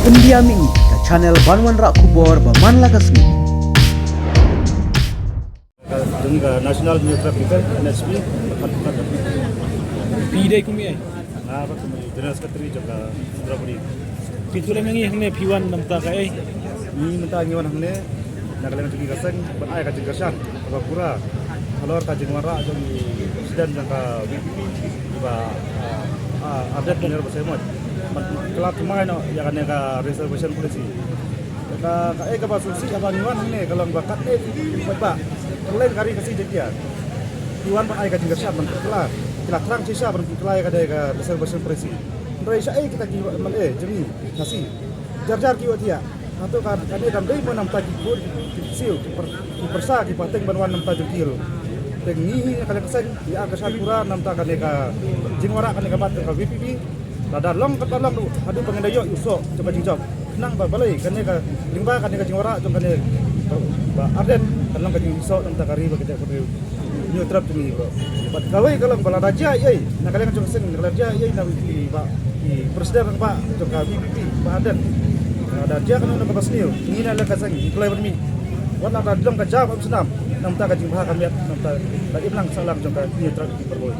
Pendiami ke channel Banwan Rak Kubor Baman Lagasmi. Dengan National New Traffic NHB Pidai kumi ay. apa kami General Secretary juga Sudraburi. Pitulan nangi hangне P1 namta ka ay. Ni minta ngiwan hamne nagalang juga kasang berai ka jengkasan apa pura kalor ka jengwara jeng presiden jangka VPP ba update benar besemot. Kelap kemana no ya kan ka reservation polisi. Ka ka basusi apa ngiwan hamne kalau bakat ba lain kari kasih dia. Iwan berai ka jengkasan kelar. Kita terang sisa berkelai ka ka reservation polisi. Raisa kita kiwa jemi kasih jar-jar kiwa dia atau kan kan dai mo nam ta ki pur siu ki persa ki pateng banwan nam ta jukil tengi kala kesan di akasan pura nam ta kan ka jingwara kan ka bat ka VPP rada long ka long adu pengendayo uso coba jingjok nang ba balai kan ka lingba kan ka jingwara jong kan ba arden kan long ka uso nam ta kari ba kita new trap tu ni bro bat kawai kalau bala raja ai nak kala jong sen raja ai na ba presiden ba jong ka VPP ba arden ada dia kan nak pasniu ini nak kasang iklai bermi warna ada dalam kajab senam nam ta ka jingha kami nam ta iblang salam jong ka new trap di perboy